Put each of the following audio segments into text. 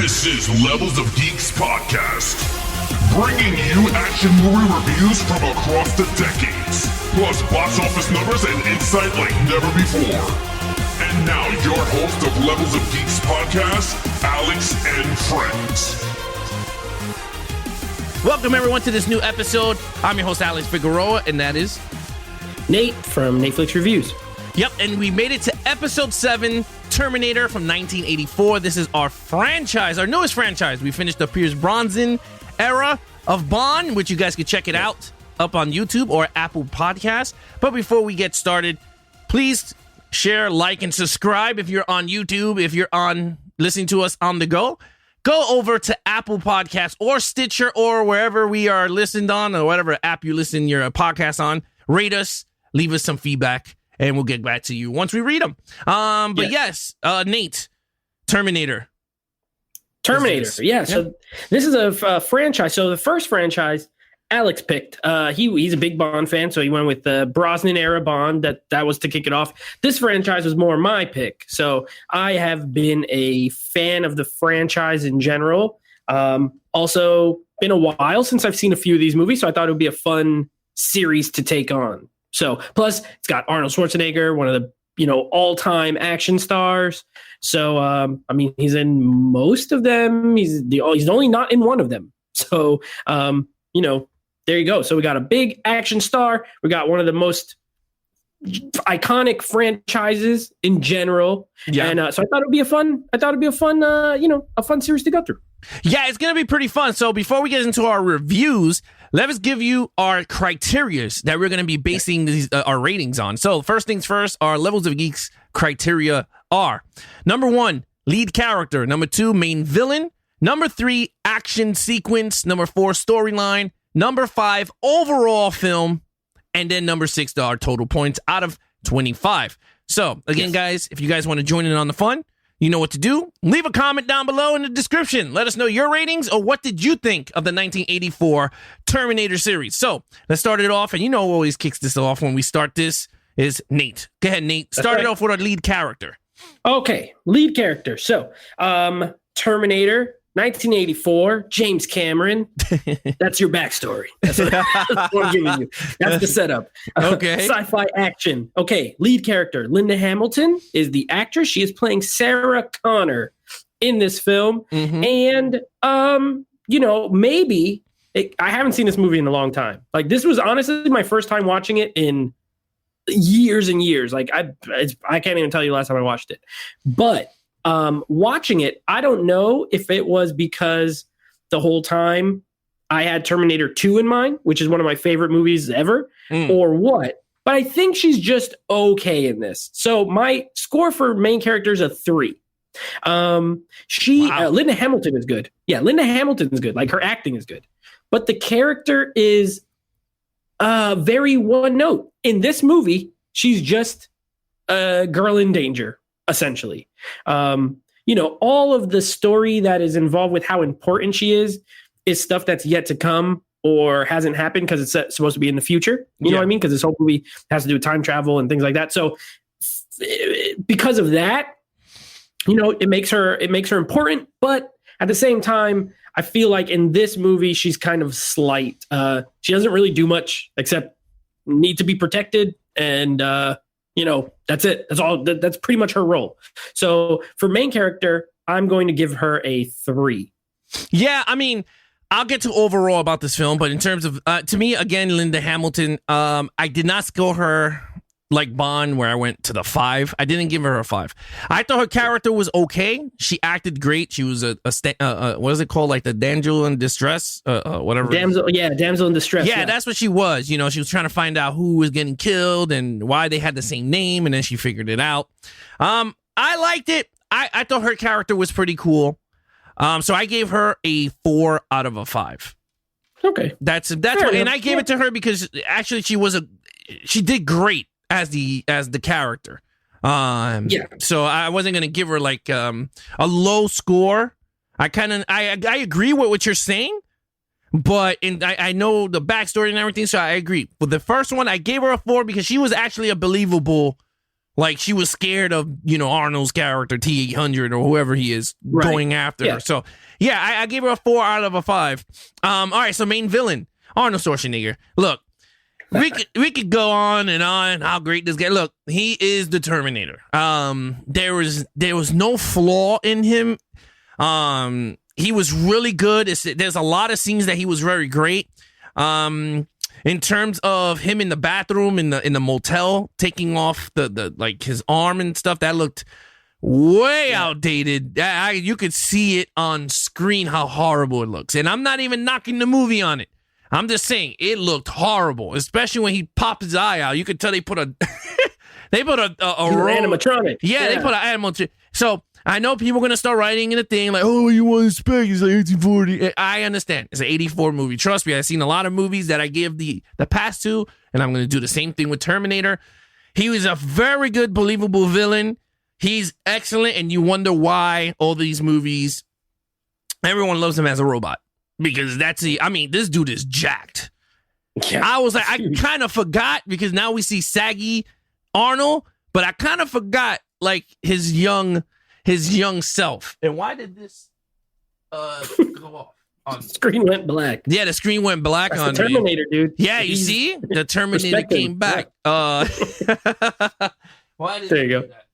This is Levels of Geeks podcast, bringing you action movie reviews from across the decades, plus box office numbers and insight like never before. And now your host of Levels of Geeks podcast, Alex and Friends. Welcome everyone to this new episode. I'm your host Alex Figueroa, and that is Nate from Netflix Reviews. Yep, and we made it to episode 7, Terminator from 1984. This is our franchise, our newest franchise. We finished the Pierce Brosnan era of Bond, which you guys can check it out up on YouTube or Apple Podcasts. But before we get started, please share, like, and subscribe if you're on YouTube. If you're on listening to us on the go, go over to Apple Podcasts or Stitcher or wherever we are listened on, or whatever app you listen your podcast on. Rate us, leave us some feedback, and we'll get back to you once we read them. But yes, Nate, Terminator. Yeah. So this is a franchise. So the first franchise Alex picked, he's a big Bond fan, so he went with the Brosnan era Bond. That was to kick it off. This franchise was more my pick. So I have been a fan of the franchise in general. Also been a while since I've seen a few of these movies, so I thought it would be a fun series to take on. So plus it's got Arnold Schwarzenegger, one of the all-time action stars. So I mean, he's in most of them. He's only not in one of them. So there you go. So we got a big action star. We got one of the most iconic franchises in general. Yeah. And so I thought it'd be a fun a fun series to go through. Yeah, it's going to be pretty fun. So before we get into our reviews, let us give you our criteria that we're going to be basing these our ratings on. So first things first, our Levels of Geeks criteria are: number 1, lead character; number 2, main villain; number 3, action sequence; number 4, storyline; number 5, overall film; and then number 6, our total points out of 25. So again, guys, if you guys want to join in on the fun, you know what to do. Leave a comment down below in the description. Let us know your ratings, or what did you think of the 1984 Terminator series. So let's start it off. And who always kicks this off when we start this is Nate. Go ahead, Nate. Start it off with our lead character. Okay, lead character. So Terminator, 1984, James Cameron. That's your backstory. That's what I'm giving you. That's the setup. Okay. Sci-fi action. Okay, lead character. Linda Hamilton is the actress. She is playing Sarah Connor in this film. Mm-hmm. And, maybe... I haven't seen this movie in a long time. Like, this was honestly my first time watching it in years and years. Like, I can't even tell you the last time I watched it. But... watching it, I don't know if it was because the whole time I had Terminator 2 in mind, which is one of my favorite movies ever, or what, but I think she's just okay in this. So my score for main character is a 3. Linda Hamilton is good. Yeah, Linda Hamilton is good. Like, her acting is good. But the character is very one note. In this movie, she's just a girl in danger, essentially. All of the story that is involved with how important she is stuff that's yet to come or hasn't happened because it's supposed to be in the future. You know what I mean? Because this whole movie has to do with time travel and things like that. So because of that, it makes her important. But at the same time, I feel like in this movie, she's kind of slight. She doesn't really do much except need to be protected. And, that's it. That's all. That's pretty much her role. So for main character, I'm going to give her a 3. Yeah, I mean, I'll get to overall about this film, but in terms of, to me, again, Linda Hamilton, I did not score her like Bond, where I went to the 5. I didn't give her a 5. I thought her character was okay. She acted great. She was what is it called? Like the damsel in distress, whatever. Damsel in distress. Yeah, that's what she was. She was trying to find out who was getting killed and why they had the same name, and then she figured it out. I liked it. I thought her character was pretty cool. So I gave her a 4 out of a 5. Okay, that's what, and I gave it to her because actually she did great as the character. So I wasn't gonna give her like a low score. I agree with what you're saying, but I know the backstory and everything, so I agree. But the first one, I gave her a 4 because she was actually a believable Like she was scared of, Arnold's character, T-800 or whoever he is going after her. So yeah, I gave her a 4 out of a 5. All right. So main villain, Arnold Schwarzenegger. Look, we could go on and on how great this guy. Look, he is the Terminator. There was no flaw in him. He was really good. There's a lot of scenes that he was very great. In terms of him in the bathroom in the motel, taking off the like his arm and stuff, that looked way outdated. You could see it on screen how horrible it looks. And I'm not even knocking the movie on it. I'm just saying it looked horrible, especially when he popped his eye out. You could tell they put a animatronic. Yeah, they put an animatronic. So I know people are going to start writing in a thing like, oh, you want to spec? It's like 1840. I understand. It's an 84 movie. Trust me, I've seen a lot of movies that I give the pass to, and I'm going to do the same thing with Terminator. He was a very good, believable villain. He's excellent, and you wonder why all these movies, everyone loves him as a robot. Because this dude is jacked. Yeah, I was like, I kind of forgot because now we see saggy Arnold, but I kind of forgot like his young self. And why did this go off? Screen went black. Yeah, the screen went black. That's on the Terminator, me. Dude. Yeah, you see, the Terminator came back. Why did there you go. That?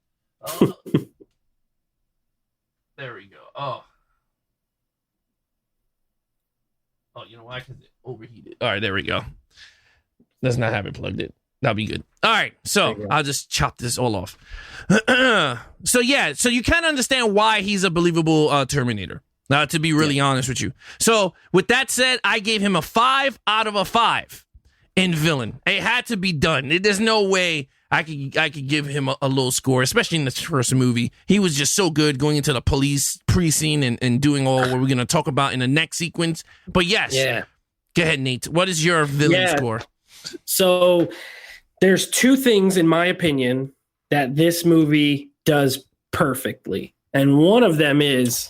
There we go. Oh, you know why? Because it overheated. All right, there we go. Let's not have it plugged in. That'll be good. All right, so I'll just chop this all off. So you kind of understand why he's a believable Terminator. To be really honest with you. So with that said, I gave him a 5 out of a 5 in villain. It had to be done. There's no way I could give him a low score, especially in this first movie. He was just so good going into the police precinct and doing all what we're going to talk about in the next sequence. But yes, go ahead, Nate. What is your villain score? So there's 2 things, in my opinion, that this movie does perfectly. And one of them is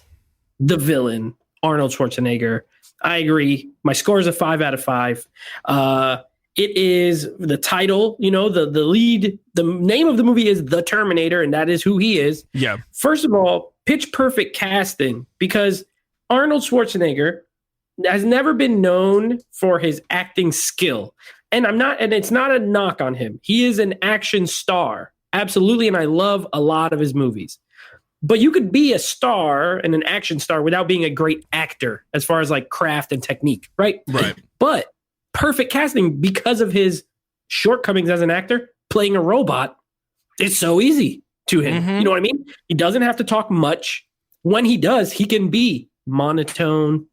the villain, Arnold Schwarzenegger. I agree. My score is a 5 out of 5. It is the title, the lead, the name of the movie is The Terminator, and that is who he is. Yeah. First of all, pitch perfect casting, because Arnold Schwarzenegger has never been known for his acting skill. And it's not a knock on him. He is an action star. Absolutely. And I love a lot of his movies. But you could be a star and an action star without being a great actor as far as like craft and technique, right? Right. But perfect casting because of his shortcomings as an actor, playing a robot, it's so easy to him. Mm-hmm. You know what I mean? He doesn't have to talk much. When he does, he can be monotone,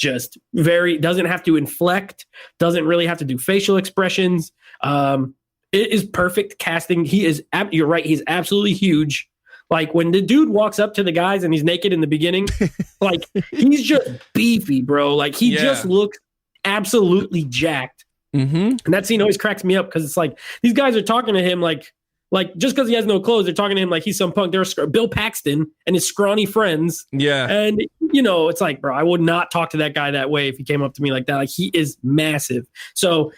doesn't have to inflect, doesn't really have to do facial expressions. It is perfect casting. You're right. He's absolutely huge. Like when the dude walks up to the guys and he's naked in the beginning, like he's just beefy, bro. Like he just looks absolutely jacked. Mm-hmm. And that scene always cracks me up because it's like these guys are talking to him like just because he has no clothes, they're talking to him like he's some punk. They're Bill Paxton and his scrawny friends. Yeah. And, it's like, bro, I would not talk to that guy that way if he came up to me like that. Like he is massive. So,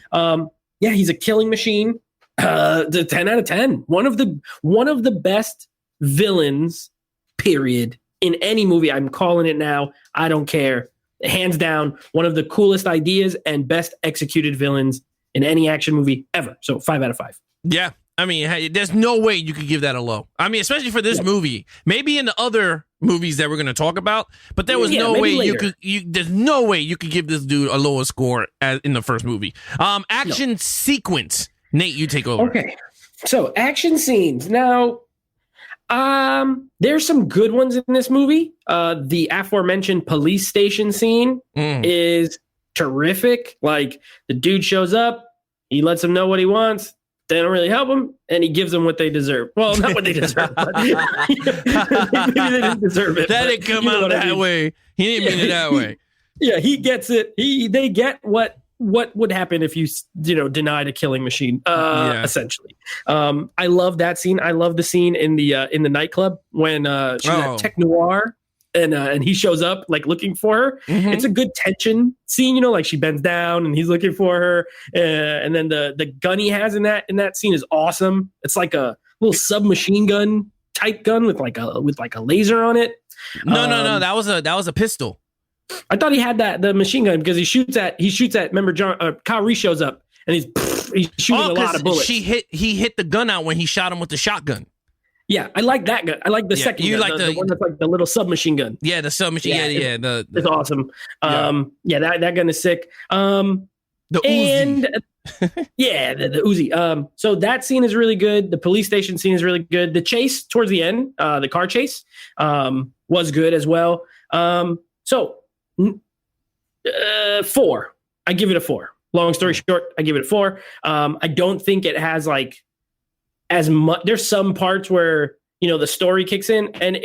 he's a killing machine. The 10 out of 10. One of the best villains, period, in any movie. I'm calling it now. I don't care. Hands down, one of the coolest ideas and best executed villains in any action movie ever. So 5 out of 5. Yeah. I mean, hey, there's no way you could give that a low. I mean, especially for this movie. Maybe in the other movies that we're going to talk about, but there was no way later. There's no way you could give this dude a lower score in the first movie. Action sequence. Nate, you take over. Okay. So action scenes. Now, there's some good ones in this movie. The aforementioned police station scene is terrific. Like the dude shows up, he lets them know what he wants. They don't really help him, and he gives them what they deserve. Well, not what they deserve, but maybe they didn't deserve it. That didn't come out that way. He didn't mean it that way. Yeah, he gets it. They get what would happen if you denied a killing machine, essentially. I love that scene. I love the scene in the nightclub when she's at Tech Noir and he shows up like looking for her. Mm-hmm. It's a good tension scene, like she bends down and he's looking for her. And then the gun he has in that scene is awesome. It's like a little submachine gun type gun with like a laser on it. No. That was a pistol. I thought he had the machine gun because he shoots at. Remember, Kyle Reese shows up and he's shooting a lot of bullets. He hit the gun out when he shot him with the shotgun. Yeah, I like that gun. I like the second gun, like the one that's like the little submachine gun. Yeah, the submachine. Yeah. It's awesome. That gun is sick. The Uzi. The Uzi. So that scene is really good. The police station scene is really good. The chase towards the end, the car chase, was good as well. 4. I give it a 4. Long story short, I give it a 4. I don't think it has like as much. There's some parts where the story kicks in, and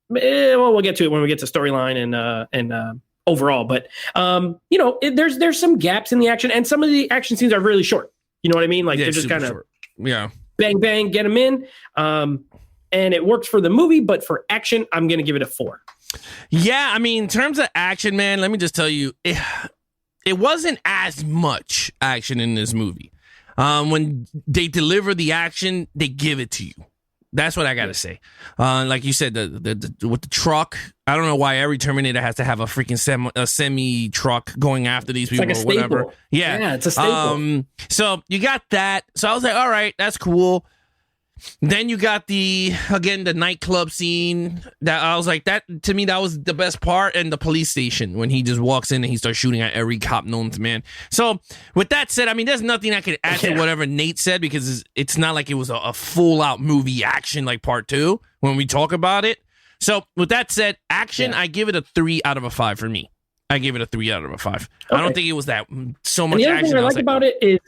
we'll get to it when we get to storyline and overall. But there's some gaps in the action, and some of the action scenes are really short. You know what I mean? Like they're just kind of bang bang, get them in, and it works for the movie. But for action, I'm gonna give it a 4. Yeah, I mean, in terms of action, man, let me just tell you, it wasn't as much action in this movie. When they deliver the action, they give it to you. That's what I gotta say. Like you said, with the truck, I don't know why every Terminator has to have a freaking semi truck going after these people like or whatever. Yeah, it's a staple. So you got that. So I was like, all right, that's cool. Then you got the nightclub scene. That I was like, that to me, that was the best part. And the police station when he just walks in and he starts shooting at every cop known to man. So with that said, I mean, there's nothing I could add to whatever Nate said because it's not like it was a full out movie action like part 2 when we talk about it. So with that said, action, I give it a 3 out of a 5 for me. I give it a 3 out of a 5. Okay. I don't think it was that so much and the other action. Thing I like about it is.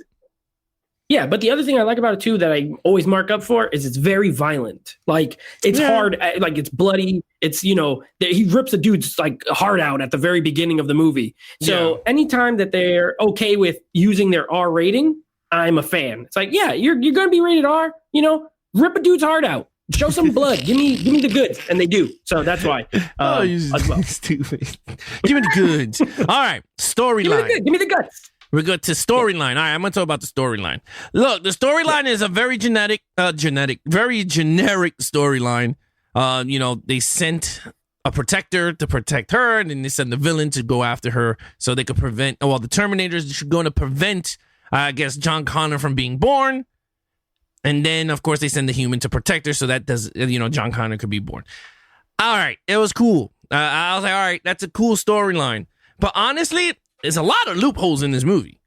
Yeah, but the other thing I like about it too that I always mark up for is it's very violent. Like it's hard, like it's bloody. It's he rips a dude's like heart out at the very beginning of the movie. So anytime that they're okay with using their R rating, I'm a fan. It's like you're gonna be rated R. Rip a dude's heart out, show some blood, give me the goods, and they do. So that's why. You're stupid. Give me the goods. All right, storyline. Give me the guts. We're good to storyline. All right, I'm going to talk about the storyline. Look, the storyline is a very very generic storyline. They sent a protector to protect her, and then they sent the villain to go after her so they could prevent, the Terminators are going to prevent, I guess, John Connor from being born. And then, of course, they send the human to protect her so that John Connor could be born. All right, it was cool. I was like, all right, that's a cool storyline. But honestly, there's a lot of loopholes in this movie.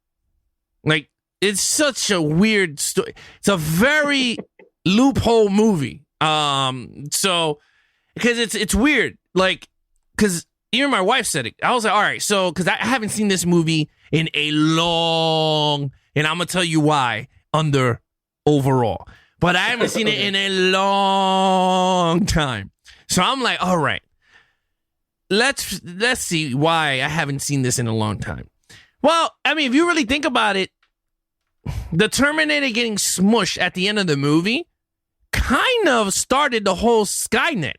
Like, it's such a weird story. It's a very loophole movie. So, because it's weird. Like, because even my wife said it. I was like, all right, so, because I haven't seen this movie in a long, and I'm going to tell you why, under overall. But I haven't seen it in a long time. So I'm like, all right. Let's see why I haven't seen this in a long time. Well, I mean, if you really think about it, the Terminator getting smushed at the end of the movie kind of started the whole Skynet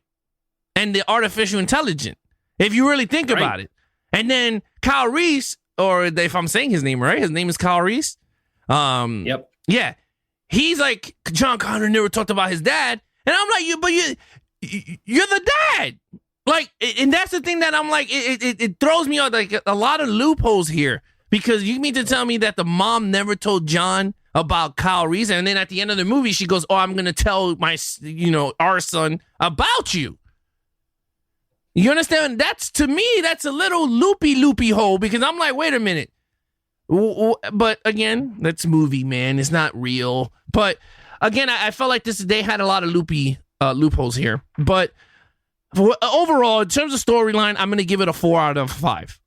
and the artificial intelligence, if you really think about it. And then Kyle Reese, or if I'm saying his name right, his name is Kyle Reese. Yep. Yeah. He's like, John Connor never talked about his dad. And I'm like, you're the dad. Like, and that's the thing that I'm like, it throws me out, like a lot of loopholes here, because you mean to tell me that the mom never told John about Kyle Reese, and then at the end of the movie, she goes, I'm going to tell our son about you. You understand? To me, that's a little loopy hole, because I'm like, wait a minute. But again, that's movie, man. It's not real. But again, I felt like they had a lot of loopholes here. But overall, in terms of storyline, I'm going to give it a 4 out of 5.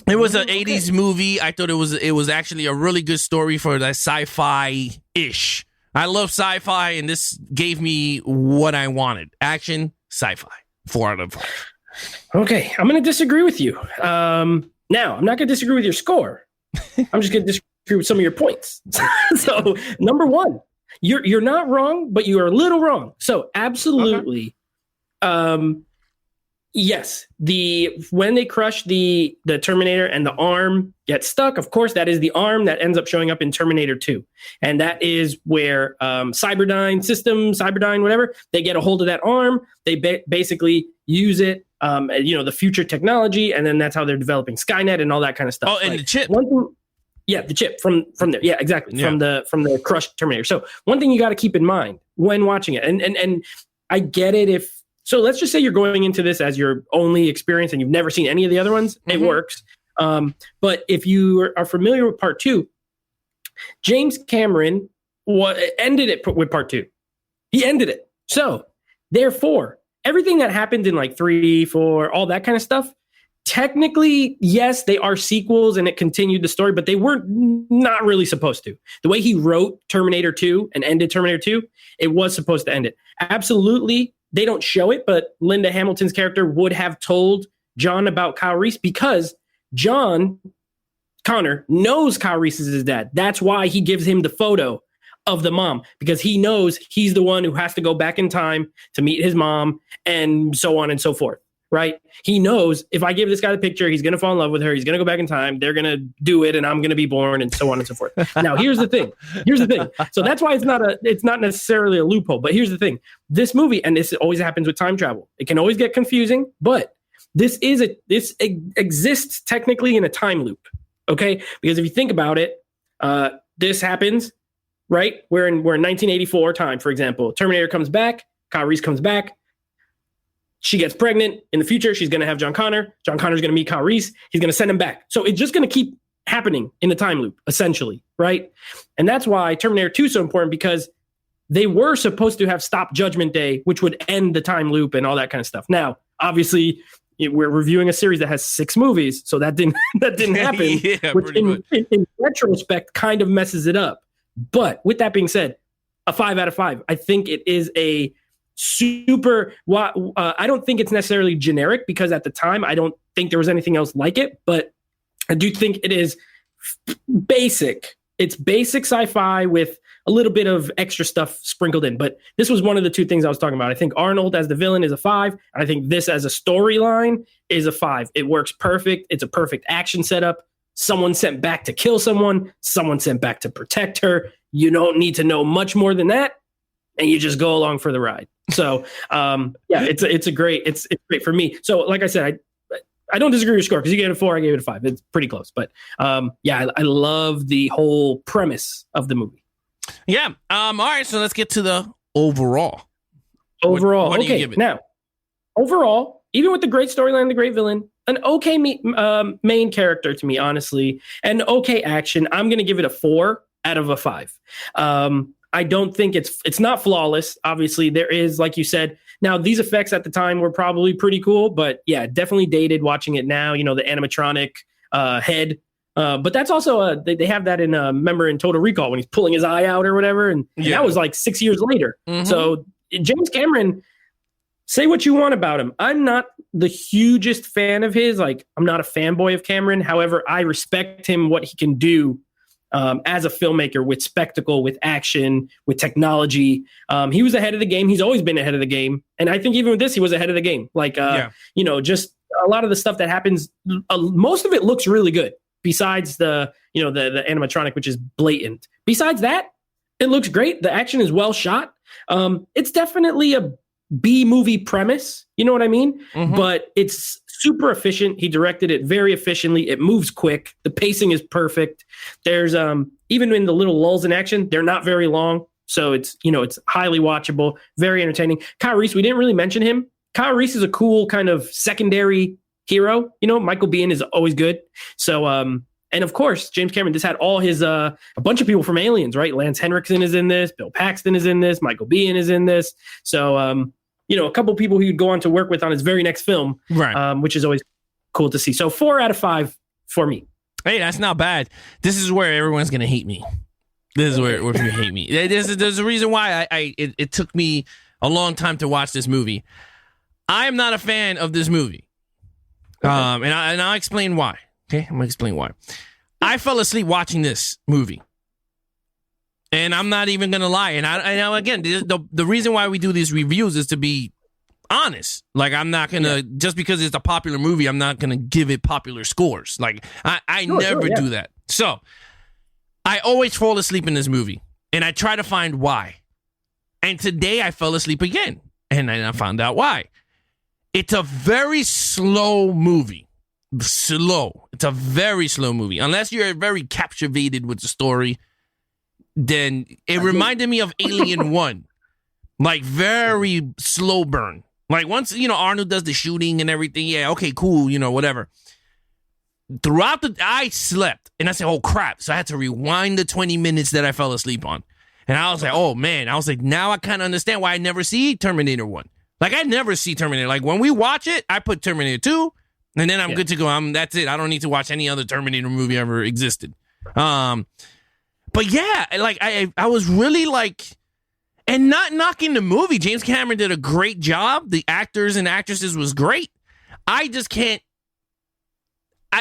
It was an 80s movie. I thought it was actually a really good story for that sci-fi-ish. I love sci-fi, and this gave me what I wanted. Action, sci-fi. 4 out of 5. Okay, I'm going to disagree with you. Now, I'm not going to disagree with your score. I'm just going to disagree with some of your points. So, number 1, you're not wrong, but you are a little wrong. So, absolutely. Yes, when they crush the Terminator and the arm gets stuck, of course, that is the arm that ends up showing up in Terminator 2. And that is where Cyberdyne, whatever, they get a hold of that arm. They basically use it, the future technology, and then that's how they're developing Skynet and all that kind of stuff. Oh, and the chip. The chip from there. Yeah, exactly. Yeah. From the crushed Terminator. So one thing you got to keep in mind when watching it, and I get it so let's just say you're going into this as your only experience and you've never seen any of the other ones. Mm-hmm. It works. But if you are familiar with part 2, James Cameron ended it with part 2. He ended it. So therefore, everything that happened in like 3, 4, all that kind of stuff, technically, yes, they are sequels and it continued the story, but they weren't not really supposed to. The way he wrote Terminator 2 and ended Terminator 2, it was supposed to end it. Absolutely. They don't show it, but Linda Hamilton's character would have told John about Kyle Reese because John Connor knows Kyle Reese is his dad. That's why he gives him the photo of the mom, because he knows he's the one who has to go back in time to meet his mom and so on and so forth, right? He knows if I give this guy the picture, he's going to fall in love with her. He's going to go back in time. They're going to do it and I'm going to be born and so on and so forth. Now, here's the thing. So that's why it's not necessarily a loophole, but here's the thing. This movie, and this always happens with time travel, it can always get confusing, but this exists technically in a time loop. Okay. Because if you think about it, this happens, right? We're in 1984 time, for example. Terminator comes back, Kyle Reese comes back. She gets pregnant. In the future, she's going to have John Connor. John Connor's going to meet Kyle Reese. He's going to send him back. So it's just going to keep happening in the time loop, essentially, right? And that's why Terminator 2 is so important, because they were supposed to have stopped Judgment Day, which would end the time loop and all that kind of stuff. Now, obviously, we're reviewing a series that has 6 movies, so that didn't happen, yeah, which in retrospect kind of messes it up. But with that being said, a 5 out of 5. I think it is a super. I don't think it's necessarily generic, because at the time I don't think there was anything else like it. But I do think it is basic. It's basic sci-fi with a little bit of extra stuff sprinkled in. But this was one of the 2 things I was talking about. I think Arnold as the villain is a 5. And I think this as a storyline is a 5. It works perfect. It's a perfect action setup. Someone sent back to kill someone. Someone sent back to protect her. You don't need to know much more than that, and you just go along for the ride. So, it's great for me. So, like I said, I don't disagree with your score, because you gave it a 4, I gave it a 5. It's pretty close, but I love the whole premise of the movie. Yeah. All right. So let's get to the overall. What do you give it? Now, overall, even with the great storyline, the great villain, an okay main character to me, honestly, and okay action, I'm going to give it a 4 out of a 5. I don't think it's not flawless. Obviously, there is, like you said, now these effects at the time were probably pretty cool, but yeah, definitely dated watching it now, the animatronic head. But that's also, they have that in, remember in Total Recall when he's pulling his eye out or whatever. And that was like 6 years later. Mm-hmm. So James Cameron, say what you want about him. I'm not the hugest fan of his. Like, I'm not a fanboy of Cameron. However, I respect him, what he can do as a filmmaker, with spectacle, with action, with technology. He was ahead of the game. He's always been ahead of the game. And I think even with this, he was ahead of the game. Like, just a lot of the stuff that happens, most of it looks really good. Besides the animatronic, which is blatant. Besides that, it looks great. The action is well shot. It's definitely a B movie premise. You know what I mean? Mm-hmm. But it's super efficient. He directed it very efficiently. It moves quick. The pacing is perfect. There's even in the little lulls in action, they're not very long. So it's highly watchable, very entertaining. Kyle Reese, we didn't really mention him. Kyle Reese is a cool kind of secondary hero. Michael Biehn is always good. So, and of course, James Cameron, this had all his, a bunch of people from Aliens, right? Lance Henriksen is in this. Bill Paxton is in this. Michael Biehn is in this. So, a couple people he'd go on to work with on his very next film, right? Which is always cool to see. So 4 out of 5 for me. Hey, that's not bad. This is where everyone's going to hate me. This is where people hate me. There's a reason why it took me a long time to watch this movie. I am not a fan of this movie. Okay. And I'll explain why. Okay, I'm gonna explain why. I fell asleep watching this movie, and I'm not even gonna lie. And I again, the reason why we do these reviews is to be honest. Like, I'm not gonna just because it's a popular movie, I'm not gonna give it popular scores. Like, I never do that. So I always fall asleep in this movie, and I try to find why. And today I fell asleep again, and I found out why. It's a very slow movie. Slow. It's a very slow movie. Unless you're very captivated with the story, then it reminded me of Alien 1. Like, very slow burn. Like, once, Arnold does the shooting and everything, yeah, okay, cool, whatever. Throughout I slept, and I said, oh, crap. So I had to rewind the 20 minutes that I fell asleep on. And I was like, oh, man. I was like, now I kind of understand why I never see Terminator 1. Like, I never see Terminator. Like, when we watch it, I put Terminator 2, and then I'm good to go. That's it. I don't need to watch any other Terminator movie ever existed. But yeah, like, I was really like... And not knocking the movie. James Cameron did a great job. The actors and actresses was great. I just can't.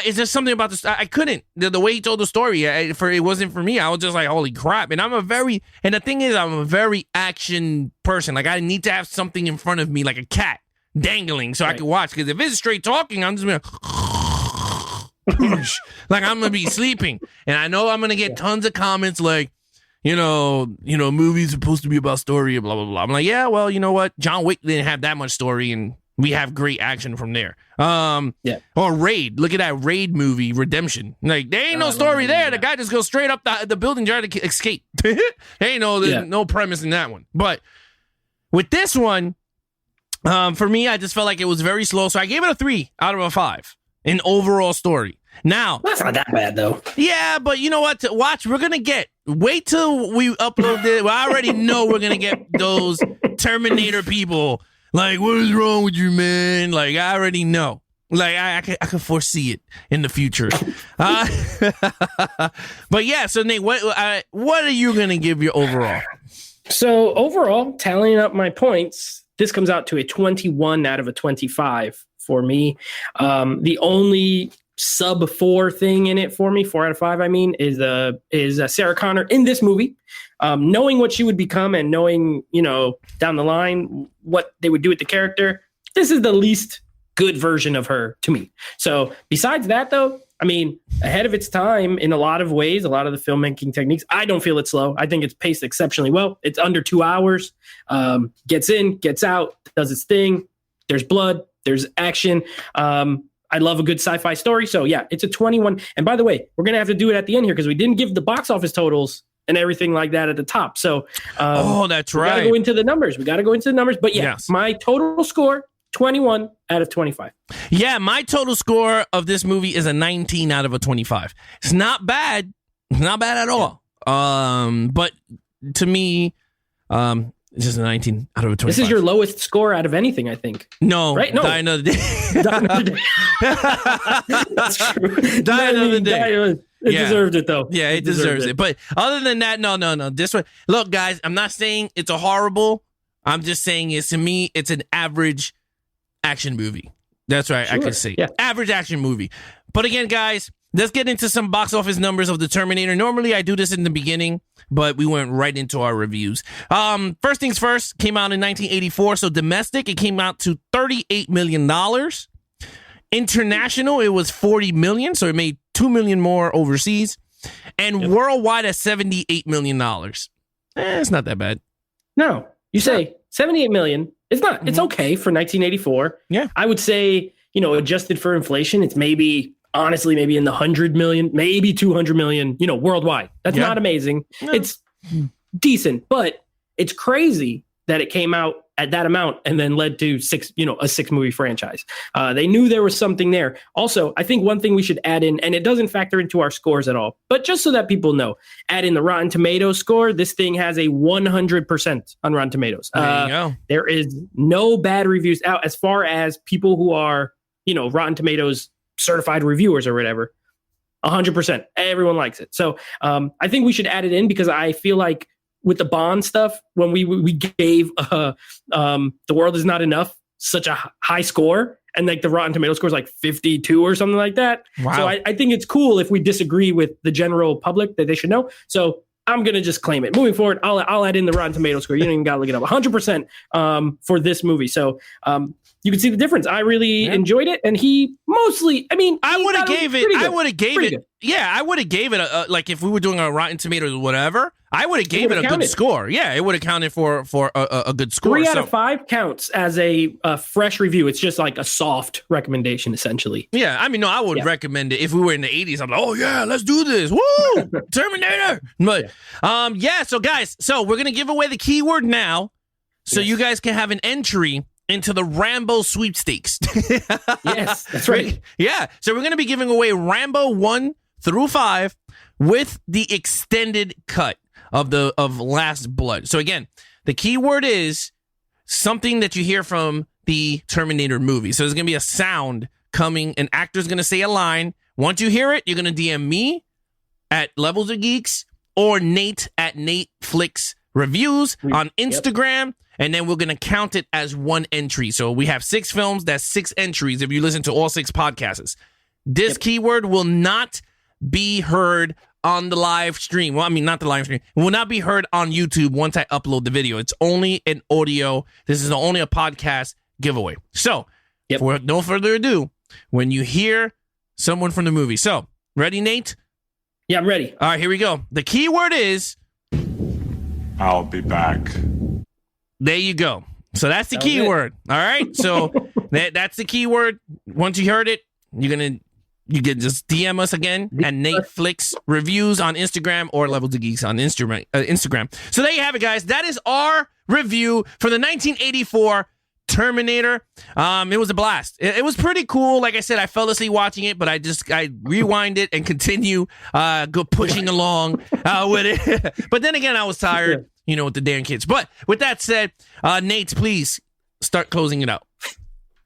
It's just something about this. I couldn't. The way he told the story, it wasn't for me. I was just like, holy crap. And the thing is, I'm a very action person. Like, I need to have something in front of me, like a cat dangling, so I can watch. Because if it's straight talking, I'm just going to. Like, I'm going to be sleeping. And I know I'm going to get tons of comments like, movies supposed to be about story, blah, blah, blah. I'm like, yeah, well, you know what? John Wick didn't have that much story, and we have great action from there. Or Raid. Look at that Raid movie, Redemption. Like, there ain't no story there. Yeah. The guy just goes straight up the building trying to escape. There ain't no premise in that one. But with this one, for me, I just felt like it was very slow. So I gave it a 3 out of a 5 in overall story. Now, that's not that bad, though. Yeah, but you know what? To watch, we're going to wait till we upload this. Well, I already know we're going to get those Terminator people. Like, what is wrong with you, man? Like, I already know. Like, I can foresee it in the future. But yeah, so Nate, what are you going to give your overall? So overall, tallying up my points, this comes out to a 21 out of a 25 for me. The only sub 4 thing in it for me, 4 out of 5, I mean, is Sarah Connor in this movie. Knowing what she would become and knowing, down the line what they would do with the character, this is the least good version of her to me. So besides that, though, I mean, ahead of its time in a lot of ways, a lot of the filmmaking techniques, I don't feel it's slow. I think it's paced exceptionally well. It's under 2 hours, gets in, gets out, does its thing. There's blood, there's action. I love a good sci-fi story. So yeah, it's a 21. And by the way, we're going to have to do it at the end here because we didn't give the box office totals and everything like that at the top. So that's right. We got to go into the numbers. But yeah, My total score, 21 out of 25. Yeah, my total score of this movie is a 19 out of a 25. It's not bad. It's not bad at all. But to me, it's just a 19 out of a 25. This is your lowest score out of anything, I think. No. Right? No. Die Another Day. Die Another Day. That's true. Die Another Day. It deserved it, though. Yeah, it deserves it. But other than that, no. This one, look, guys, I'm not saying it's a horrible. I'm just saying to me, it's an average action movie. That's right. Sure. I could say average action movie. But again, guys, let's get into some box office numbers of the Terminator. Normally, I do this in the beginning, but we went right into our reviews. First things first, came out in 1984. So domestic, it came out to $38 million. International, it was $40 million. So it made $2 million more overseas. And worldwide at $78 million. It's not that bad. No, you say $78 million. It's not. Mm-hmm. It's okay for 1984. Yeah. I would say, adjusted for inflation, it's honestly, maybe in the 100 million, maybe 200 million, worldwide. That's not amazing. No. It's decent, but it's crazy that it came out at that amount and then led to a 6-movie franchise. They knew there was something there. Also, I think one thing we should add in, and it doesn't factor into our scores at all, but just so that people know, add in the Rotten Tomatoes score. This thing has a 100% on Rotten Tomatoes. There you go. There is no bad reviews out as far as people who are, Rotten Tomatoes certified reviewers or whatever. 100%. Everyone likes it. So I think we should add it in because I feel like with the Bond stuff, when we gave The World Is Not Enough such a high score, and like the Rotten Tomato score is like 52 or something like that. Wow. So I think it's cool if we disagree with the general public that they should know. So I'm going to just claim it. Moving forward, I'll add in the Rotten Tomato score. You don't even got to look it up. 100% for this movie. So you can see the difference. I really enjoyed it. And he mostly, I would have gave it. Yeah, I would have gave it like if we were doing a Rotten Tomatoes or whatever, I would have gave it a good score. Yeah, it would have counted for a good score. 3 out of 5 counts as a fresh review. It's just like a soft recommendation, essentially. Yeah, I would recommend it if we were in the 80s. I'm like, oh yeah, let's do this. Woo, Terminator. But so guys, so we're gonna give away the keyword now, so you guys can have an entry into the Rambo sweepstakes. Yes, that's right. Yeah, so we're gonna be giving away Rambo 1 through 5 with the extended cut of Last Blood. So again, the keyword is something that you hear from the Terminator movie. So there's going to be a sound coming. An actor's going to say a line. Once you hear it, you're going to DM me at Levels of Geeks or Nate at Netflix Reviews on Instagram. And then we're going to count it as one entry. So we have 6 films. That's 6 entries if you listen to all 6 podcasts. This keyword will not be heard on the live stream. Well, not the live stream. It will not be heard on YouTube once I upload the video. It's only an audio. This is only a podcast giveaway. So, for no further ado, when you hear someone from the movie. So, ready, Nate? Yeah, I'm ready. All right, here we go. The keyword is... I'll be back. There you go. So that's the keyword. All right. So that's the keyword. Once you heard it, you can just DM us again at Netflix Reviews on Instagram or Levels of Geeks on Instagram. So there you have it, guys. That is our review for the 1984 Terminator. It was a blast. It was pretty cool. Like I said, I fell asleep watching it, but I rewind it and continue pushing along with it. But then again, I was tired, with the damn kids. But with that said, Nate, please start closing it out.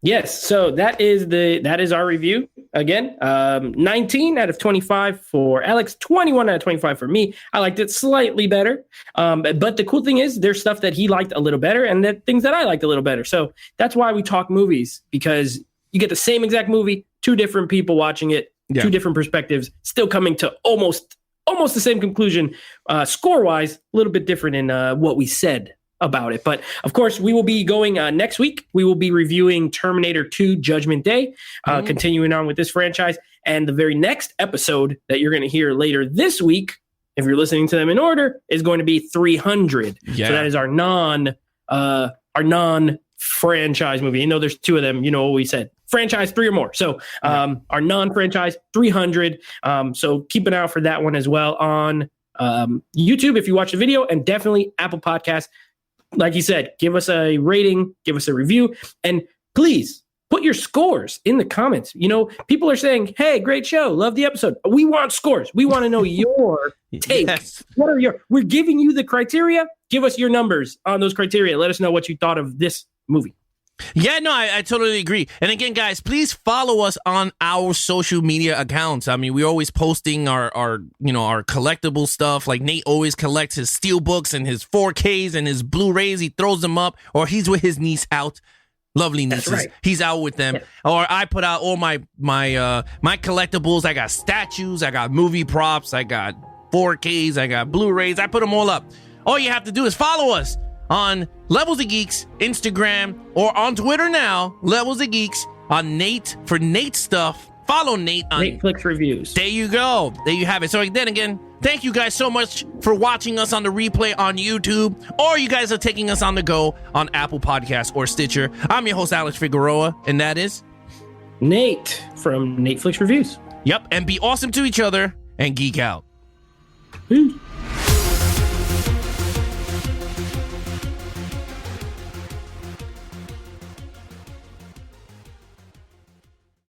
Yes, so that is our review. Again, 19 out of 25 for Alex, 21 out of 25 for me. I liked it slightly better. But the cool thing is there's stuff that he liked a little better and that things that I liked a little better. So that's why we talk movies, because you get the same exact movie, 2 different people watching it, 2 different perspectives, still coming to almost the same conclusion. Score-wise, a little bit different in what we said about it. But of course, we will be going next week. We will be reviewing Terminator 2 Judgment Day, continuing on with this franchise. And the very next episode that you're going to hear later this week, if you're listening to them in order, is going to be 300. Yeah. So that is our non-franchise movie. There's 2 of them. You know what we said. Franchise 3 or more. So our non-franchise 300. So keep an eye out for that one as well on YouTube if you watch the video, and definitely Apple Podcasts. Like you said, give us a rating, give us a review, and please put your scores in the comments. People are saying, hey, great show. Love the episode. We want scores. We want to know your take. Yes. We're giving you the criteria. Give us your numbers on those criteria. Let us know what you thought of this movie. Yeah, no, I totally agree. And again, guys, please follow us on our social media accounts. We're always posting our collectible stuff. Like Nate always collects his steelbooks and his 4Ks and his Blu-rays. He throws them up, or he's with his niece out. Lovely nieces. That's right. He's out with them. Yeah. Or I put out all my collectibles. I got statues. I got movie props. I got 4Ks. I got Blu-rays. I put them all up. All you have to do is follow us on Levels of Geeks, Instagram, or on Twitter now, Levels of Geeks, on Nate for Nate stuff. Follow Nate on Netflix Reviews. There you go. There you have it. So then again, thank you guys so much for watching us on the replay on YouTube, or you guys are taking us on the go on Apple Podcasts or Stitcher. I'm your host, Alex Figueroa, and that is Nate from Netflix Reviews. Yep, and be awesome to each other and geek out. Peace.